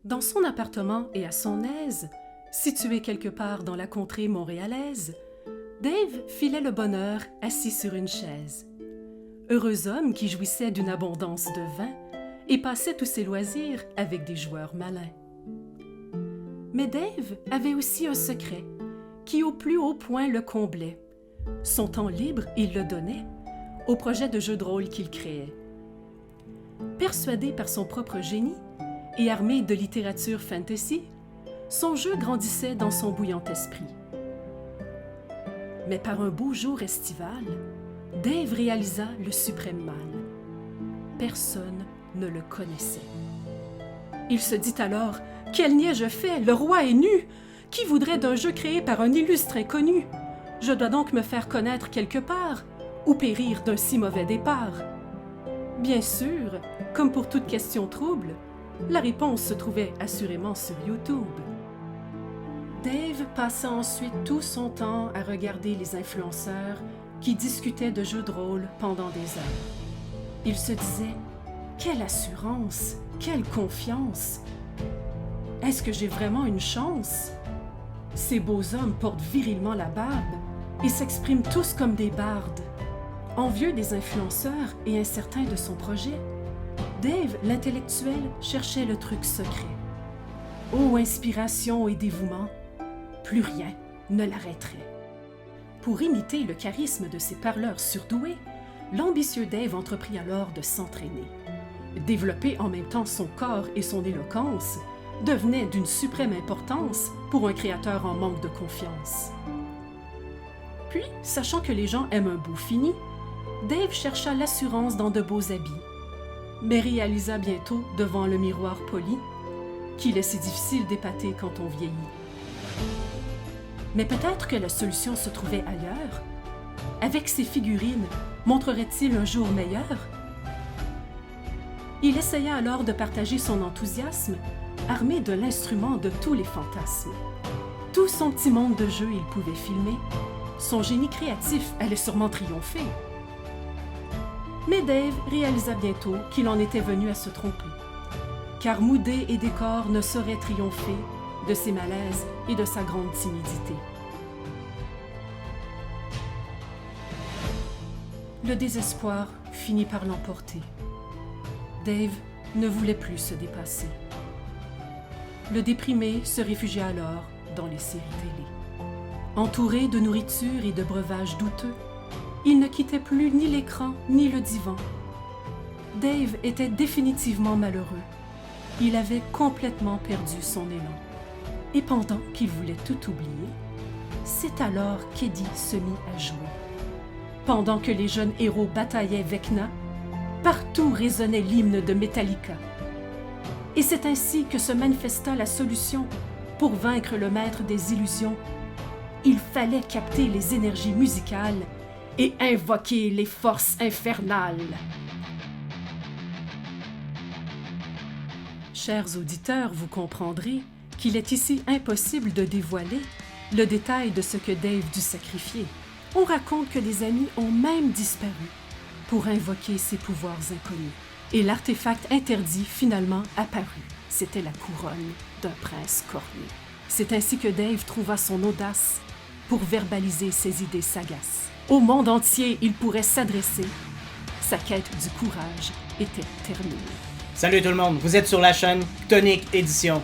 Dans son appartement et à son aise, situé quelque part dans la contrée montréalaise, Dave filait le bonheur assis sur une chaise. Heureux homme qui jouissait d'une abondance de vin et passait tous ses loisirs avec des joueurs malins. Mais Dave avait aussi un secret qui au plus haut point le comblait. Son temps libre, il le donnait aux projets de jeux de rôle qu'il créait. Persuadé par son propre génie et armé de littérature fantasy, son jeu grandissait dans son bouillant esprit. Mais par un beau jour estival, Dave réalisa le suprême mal. Personne ne le connaissait. Il se dit alors « Quel niais je fais, le roi est nu! Qui voudrait d'un jeu créé par un illustre inconnu? Je dois donc me faire connaître quelque part, ou périr d'un si mauvais départ. » Bien sûr, comme pour toute question trouble, la réponse se trouvait assurément sur YouTube. Dave passa ensuite tout son temps à regarder les influenceurs qui discutaient de jeux de rôle pendant des heures. Il se disait « Quelle assurance! Quelle confiance! Est-ce que j'ai vraiment une chance? Ces beaux hommes portent virilement la barbe et s'expriment tous comme des bardes. » Envieux des influenceurs et incertain de son projet, Dave, l'intellectuel, cherchait le truc secret. Ô inspiration et dévouement, plus rien ne l'arrêterait. Pour imiter le charisme de ses parleurs surdoués, l'ambitieux Dave entreprit alors de s'entraîner. Développer en même temps son corps et son éloquence devenait d'une suprême importance pour un créateur en manque de confiance. Puis, sachant que les gens aiment un beau fini, Dave chercha l'assurance dans de beaux habits, mais réalisa bientôt, devant le miroir poli, qu'il est si difficile d'épater quand on vieillit. Mais peut-être que la solution se trouvait ailleurs. Avec ses figurines, montrerait-il un jour meilleur? Il essaya alors de partager son enthousiasme, armé de l'instrument de tous les fantasmes. Tout son petit monde de jeu il pouvait filmer. Son génie créatif allait sûrement triompher. Mais Dave réalisa bientôt qu'il en était venu à se tromper, car moudé et décor ne sauraient triompher de ses malaises et de sa grande timidité. Le désespoir finit par l'emporter. Dave ne voulait plus se dépasser. Le déprimé se réfugia alors dans les séries télé. Entouré de nourriture et de breuvages douteux, il ne quittait plus ni l'écran ni le divan. Dave était définitivement malheureux. Il avait complètement perdu son élan. Et pendant qu'il voulait tout oublier, c'est alors qu'Eddie se mit à jouer. Pendant que les jeunes héros bataillaient Vecna, partout résonnait l'hymne de Metallica. Et c'est ainsi que se manifesta la solution pour vaincre le maître des illusions. Il fallait capter les énergies musicales et invoquer les forces infernales. Chers auditeurs, vous comprendrez qu'il est ici impossible de dévoiler le détail de ce que Dave dut sacrifier. On raconte que des amis ont même disparu pour invoquer ses pouvoirs inconnus. Et l'artefact interdit finalement apparut. C'était la couronne d'un prince cornu. C'est ainsi que Dave trouva son audace pour verbaliser ses idées sagaces. Au monde entier, il pourrait s'adresser. Sa quête du courage était terminée. Salut tout le monde, vous êtes sur la chaîne Tonic Édition.